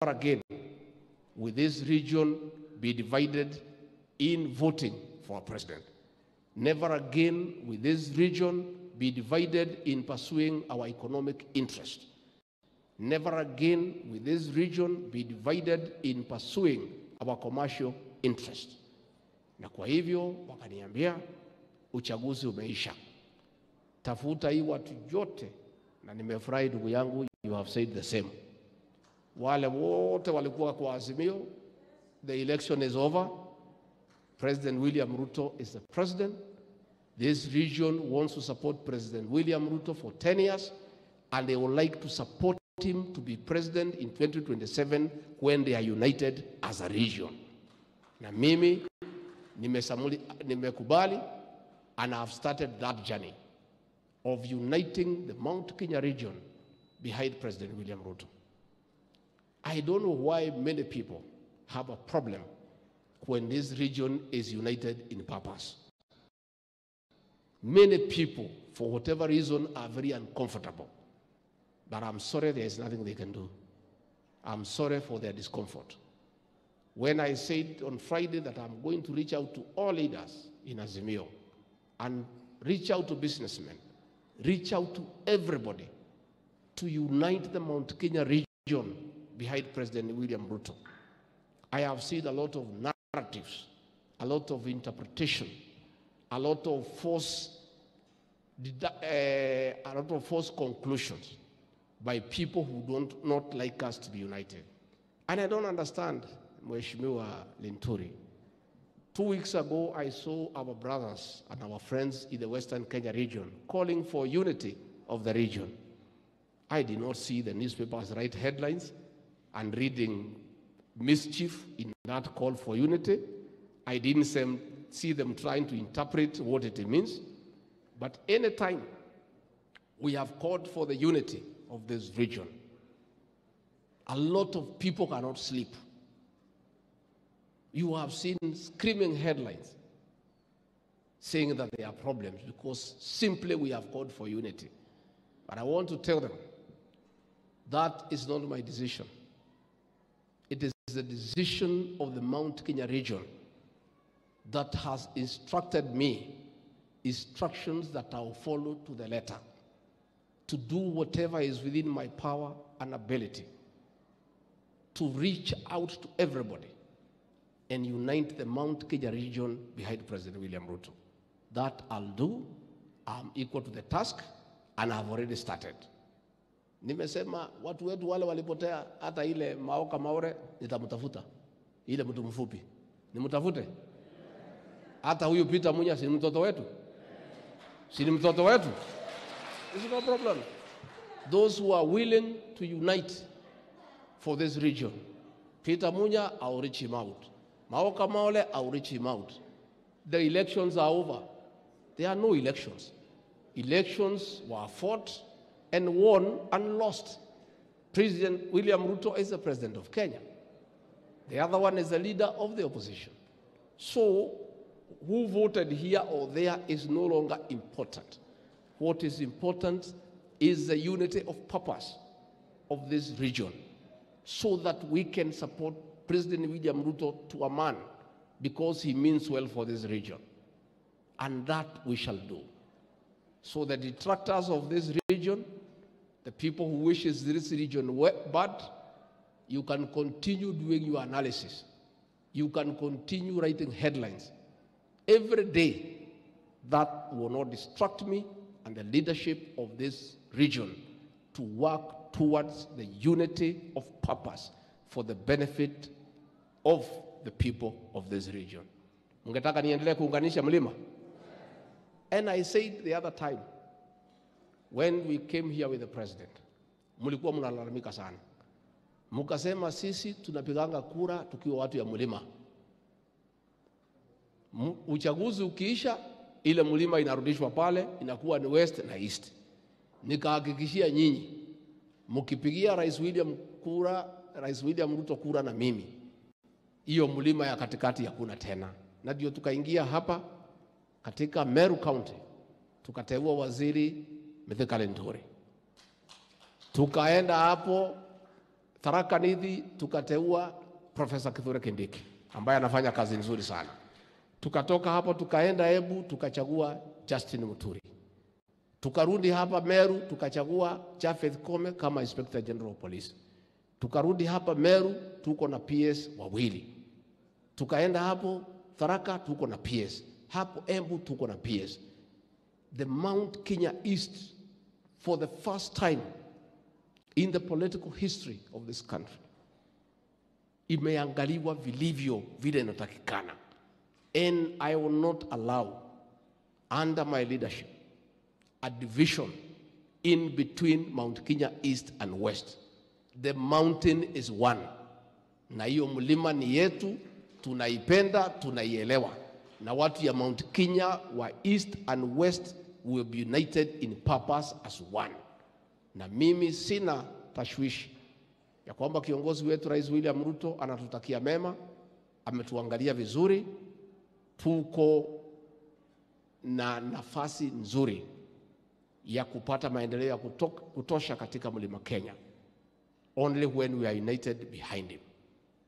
again will this region be divided in voting for a president. Never again will this region be divided in pursuing our economic interest. Never again will this region be divided in pursuing our commercial interest. Na kwa hivyo wakaniambia uchaguzi umeisha. Tafuta hii watu yote, na nimefurahi ndugu yangu, you have said the same. Wale wote walikuwa kwa Azimio, the election is over. President William Ruto is the president. This region wants to support President William Ruto for 10 years, and they would like to support him to be president in 2027 when they are united as a region. Na mimi nimekubali, and I have started that journey of uniting the Mount Kenya region behind President William Ruto. I don't know why many people have a problem when this region is united in purpose. Many people, for whatever reason, are very uncomfortable. But I'm sorry, there is nothing they can do. I'm sorry for their discomfort. When I said on Friday that I'm going to reach out to all leaders in Azimio and reach out to businessmen, reach out to everybody to unite the Mount Kenya region behind President William Ruto, I have seen a lot of narratives, a lot of interpretation, a lot of false conclusions by people who don't not like us to be united. And I don't understand, Mheshimiwa Linturi. 2 weeks ago, I saw our brothers and our friends in the Western Kenya region calling for unity of the region. I did not see the newspapers write headlines and reading mischief in that call for unity. I didn't see them trying to interpret what it means. But anytime we have called for the unity of this region, a lot of people cannot sleep. You have seen screaming headlines saying that there are problems because simply we have called for unity. But I want to tell them that is not my decision. It is the decision of the Mount Kenya region that has instructed me, instructions that I will follow to the letter, to do whatever is within my power and ability, to reach out to everybody and unite the Mount Kenya region behind President William Ruto. That I'll do. I'm equal to the task, and I've already started. Nimesema watu wetu wale walipotea, hata ile Maoka Maure nitamtafuta, ile mtu mfupi nimtafute. Hata huyu Peter Munya si mtoto wetu, si ni mtoto wetu. There's no problem. Those who are willing to unite for this region, Peter Munya, I'll reach him out. Maoka Maule, I'll reach him out. The elections are over. There are no elections. Elections were fought and won and lost. President William Ruto is the president of Kenya. The other one is the leader of the opposition. So who voted here or there is no longer important. What is important is the unity of purpose of this region so that we can support President William Ruto to a man because he means well for this region. And that we shall do. So the detractors of this region, the people who wishes this region bad, you can continue doing your analysis. You can continue writing headlines. Every day, that will not distract me and the leadership of this region to work towards the unity of purpose for the benefit of the people of this region. Mungetaka niendelee kuunganisha mlima? And I said the other time, when we came here with the president, mulikuwa mnalalamika sana. Mukasema sisi tunapiganga kura tukiwa watu ya mlima. Uchaguzi ukiisha, ile mlima inarudishwa pale, inakuwa ni west na east. Nikahakikishia nyinyi, mkipigia Rais William Ruto kura na mimi, hiyo mlima ya katikati hakuna tena. Na ndio tukaingia hapa katika Meru County, tukateua waziri Mithika Linturi. Tukaenda hapo Tharaka Nithi tukateua Professor Kithure Kindiki ambaye anafanya kazi nzuri sana. Tukatoka hapo tukaenda Embu tukachagua Justin Muturi. Tukarudi hapa Meru tukachagua Japheth Kome kama Inspector General of Police. Tukarudi hapa Meru tuko na PS wawili. Tukaenda hapo Tharaka tuko na PS. Hapo Embu tuko na PS. The Mount Kenya East, for the first time in the political history of this country, imeangaliwa vilivyo vile inatakikana. And I will not allow, under my leadership, a division in between Mount Kenya East and West. The mountain is one. Na hiyo mlima ni yetu, tunaipenda, tunaielewa. Na watu ya Mount Kenya wa East and West will be united in purpose as one. Na mimi sina tashwishi ya kwamba kiongozi wetu Rais William Ruto anatutakia mema, ametuangalia vizuri, tuko na nafasi nzuri ya kupata maendeleo ya kutosha katika mlima Kenya, only when we are united behind him.